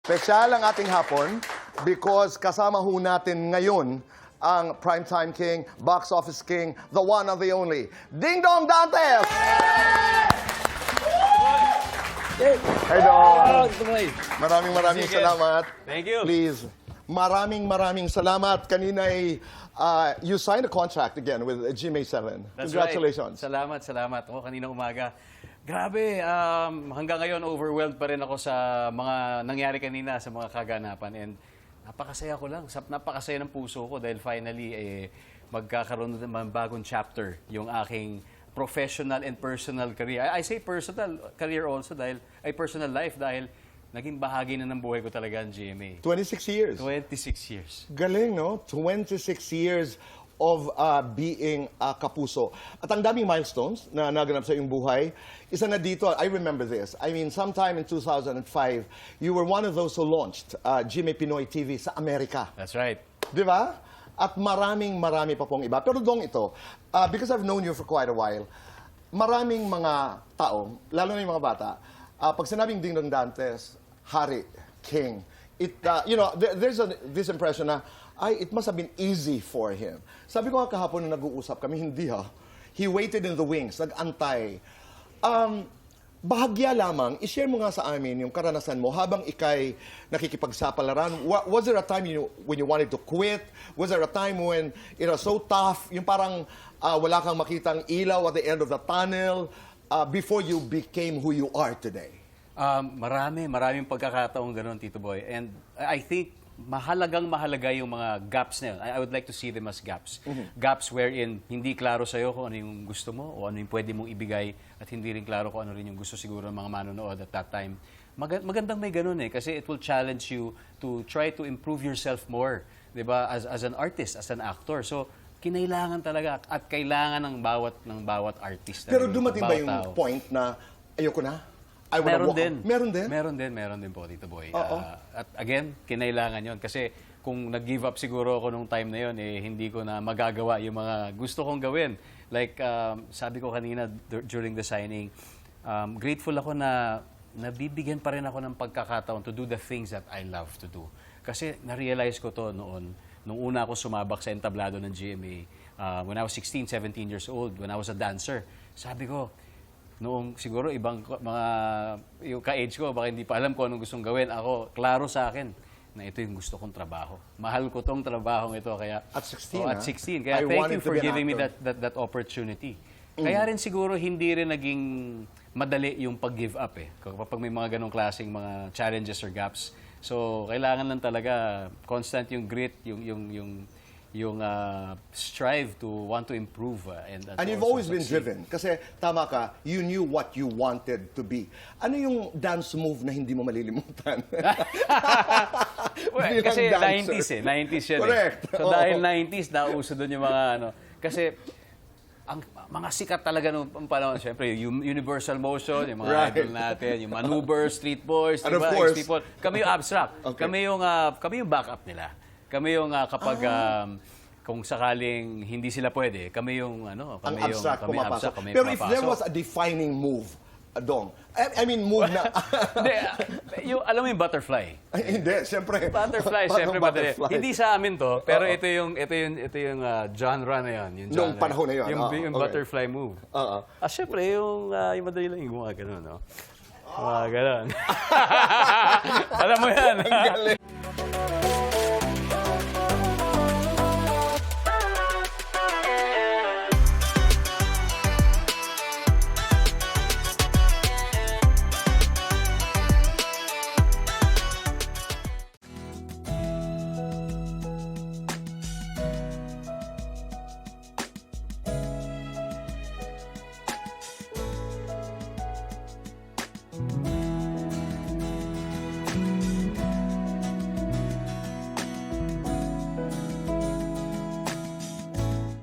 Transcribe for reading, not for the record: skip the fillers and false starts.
Spesyal ang ating hapon because kasama ho natin ngayon ang Primetime King, Box Office King, the one and the only, Ding Dong Dantes! Hey, Dong! Maraming salamat. Thank you. Please, maraming salamat. Kanina ay you signed a contract again with GMA7. That's Congratulations. Right. Salamat. O, kanina umaga. Grabe, hanggang ngayon overwhelmed pa rin ako sa mga nangyari kanina, sa mga kaganapan. And napakasaya ko lang. Napakasaya ng puso ko dahil finally magkakaroon ng bagong chapter yung aking professional and personal career. I say personal career also dahil personal life dahil naging bahagi na ng buhay ko talaga ang GMA. 26 years. 26 years. Galing, no? 26 years of being kapuso. At ang daming milestones na naganap sa iyong buhay. Isa na dito, I remember this. I mean, sometime in 2005, you were one of those who launched GMA Pinoy TV sa Amerika. That's right. Di ba? At marami pa pong iba. Pero dong ito, because I've known you for quite a while, maraming mga tao, lalo na yung mga bata, pag sinabing Ding Dong Dantes, hari, king, there's this impression na, it must have been easy for him. Sabi ko nga kahapon na nag-uusap kami, hindi ha. He waited in the wings, nag-antay. Bahagya lamang, i-share mo nga sa amin yung karanasan mo habang ikay nakikipagsapalaran. Was there a time when you wanted to quit? Was there a time when it was so tough, yung parang wala kang makitang ilaw at the end of the tunnel before you became who you are today? Maraming pagkakataong gano'n, Tito Boy. And I think mahalaga yung mga gaps na yun. I would like to see them as gaps. Gaps wherein hindi klaro sa'yo kung ano yung gusto mo o ano yung pwede mong ibigay at hindi rin klaro kung ano rin yung gusto siguro ng mga manonood at that time. Magandang may ganun kasi it will challenge you to try to improve yourself more, di ba? As an artist, as an actor. So, kinailangan talaga at kailangan ng bawat artist. Pero dumating ba yung point na ayoko na? Meron din. Meron din po, Tito Boy. At again, kinailangan yon kasi kung nag-give up siguro ako nung time na yon, hindi ko na magagawa yung mga gusto kong gawin. Like, sabi ko kanina during the signing, grateful ako na nabibigyan pa rin ako ng pagkakataon to do the things that I love to do. Kasi na-realize ko to noon, nung una ako sumabak sa entablado ng GMA, when I was 16, 17 years old, when I was a dancer, sabi ko, noong siguro ibang mga yung ka-age ko, baka hindi pa alam ko anong gustong gawin. Ako, klaro sa akin na ito yung gusto kong trabaho. Mahal ko tong trabahong ito. Kaya, at 16, at 16. Kaya thank you for giving me that opportunity. Kaya rin siguro hindi rin naging madali yung pag-give up kapag may mga ganong klaseng mga challenges or gaps. So, kailangan lang talaga constant yung grit, yung strive to want to improve. And you've always been driven. Kasi tama ka, you knew what you wanted to be. Ano yung dance move na hindi mo malilimutan? Well, kasi dancer. 90s yan. Correct. So dahil 90s, nauso doon yung mga Kasi ang mga sikat talaga nung panahon, syempre, yung Universal Motion, yung mga idol natin, yung Maneuver, Street Boys, and of course, kami yung abstract. Okay. Kami yung backup nila. Kami yung kapag kung sakaling hindi sila pwede, kami yung kami abstract pumapasok. Pero if there was a defining move, Dong, I mean move na alam mo yung butterfly. Hindi, siyempre. Butterfly, siyempre butterfly. Hindi sa amin to, pero ito yung genre na yun, yung genre. Nung panahon na yun. Yung butterfly move. Siyempre yung madali lang yung gumagano, no? Gano'n. Alam mo yan.